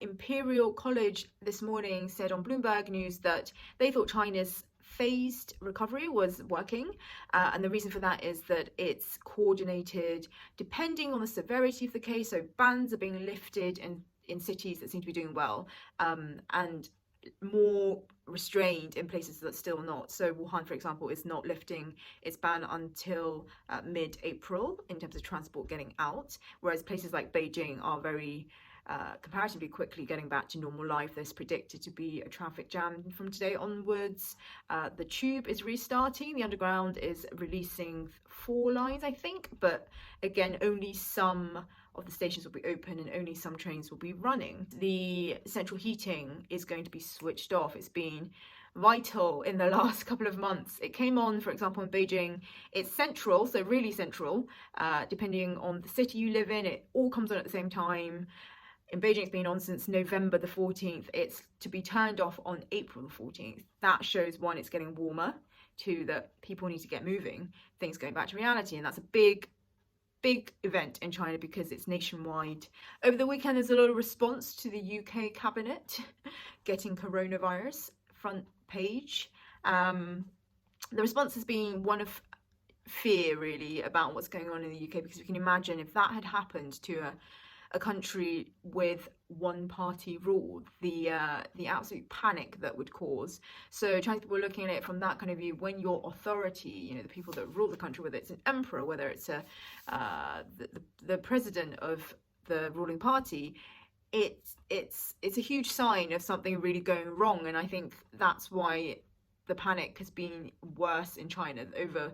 Imperial College this morning said on Bloomberg News that they thought China's phased recovery was working, and the reason for that is that it's coordinated depending on the severity of the case. So bans are being lifted in cities that seem to be doing well, and more restrained in places that still not. So Wuhan, for example, is not lifting its ban until mid-April in terms of transport getting out, whereas places like Beijing are very comparatively quickly getting back to normal life. There's predicted to be a traffic jam from today onwards. The tube is restarting. The underground is releasing 4 lines, I think, but again, only some of the stations will be open and only some trains will be running. The central heating is going to be switched off. It's been vital in the last couple of months. It came on, for example, in Beijing. It's central, so really central, depending on the city you live in. It all comes on at the same time. In Beijing, it's been on since November the 14th. It's to be turned off on April the 14th. That shows, one, it's getting warmer, two, that people need to get moving, things going back to reality. And that's a big event in China because it's nationwide. Over the weekend, there's a lot of response to the UK cabinet getting coronavirus front page. The response has been one of fear, really, about what's going on in the UK, because you can imagine if that had happened to a country with one party rule, the absolute panic that would cause. So Chinese people are looking at it from that kind of view. When your authority, the people that rule the country, whether it's an emperor, whether it's the president of the ruling party, it's a huge sign of something really going wrong. And I think that's why the panic has been worse in China over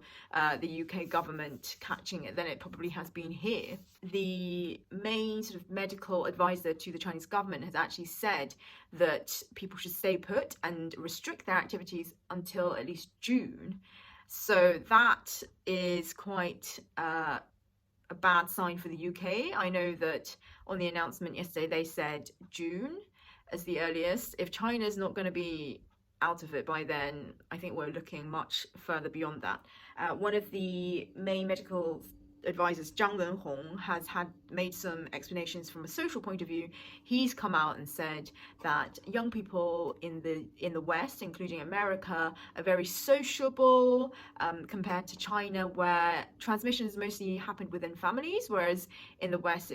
the UK government catching it than it probably has been here. The main sort of medical advisor to the Chinese government has actually said that people should stay put and restrict their activities until at least June. So that is quite a bad sign for the UK. I know that on the announcement yesterday, they said June as the earliest. If China's not going to be out of it by then, I think we're looking much further beyond that. One of the main medical advisors, Zhang Wenhong, has made some explanations from a social point of view. He's come out and said that young people in the West, including America, are very sociable compared to China, where transmissions mostly happened within families, whereas in the West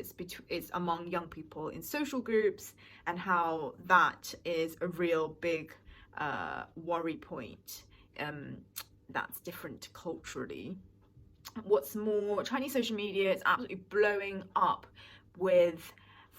it's among young people in social groups, and how that is a real big worry point. That's different culturally. What's more, Chinese social media is absolutely blowing up with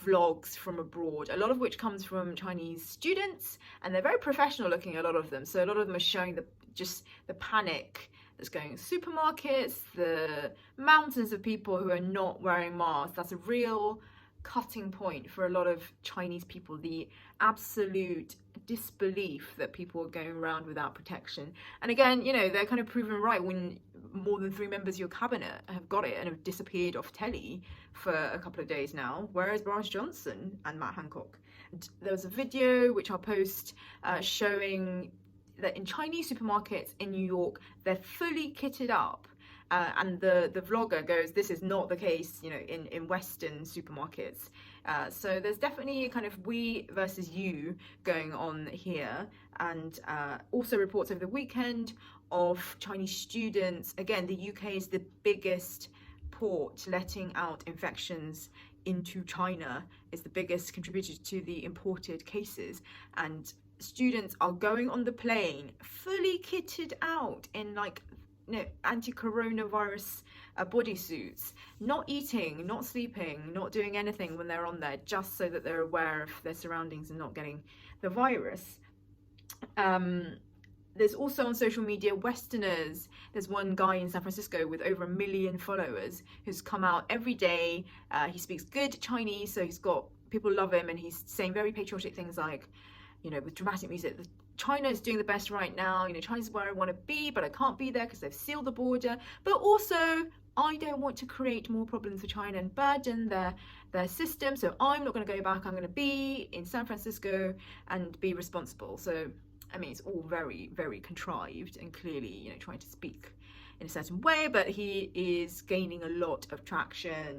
vlogs from abroad, a lot of which comes from Chinese students, and they're very professional looking, a lot of them. So a lot of them are showing the panic that's going in supermarkets, the mountains of people who are not wearing masks. That's a real cutting point for a lot of Chinese people, the absolute disbelief that people are going around without protection. And again, they're kind of proven right when more than 3 members of your cabinet have got it and have disappeared off telly for a couple of days now, whereas Boris Johnson and Matt Hancock. And there was a video which I'll post showing that in Chinese supermarkets in New York, they're fully kitted up. And the vlogger goes, this is not the case, in Western supermarkets. So there's definitely a kind of we versus you going on here. And also reports over the weekend of Chinese students. Again, the UK is the biggest port letting out infections into China, is the biggest contributor to the imported cases. And students are going on the plane fully kitted out in anti-coronavirus bodysuits, not eating, not sleeping, not doing anything when they're on there, just so that they're aware of their surroundings and not getting the virus. There's also on social media Westerners. There's one guy in San Francisco with over 1 million followers who's come out every day. He speaks good Chinese, so people love him, and he's saying very patriotic things like, with dramatic music, China is doing the best right now. China's where I want to be, but I can't be there because they've sealed the border. But also, I don't want to create more problems for China and burden their system. So I'm not going to go back. I'm going to be in San Francisco and be responsible. So, it's all very, very contrived and clearly, trying to speak in a certain way, but he is gaining a lot of traction.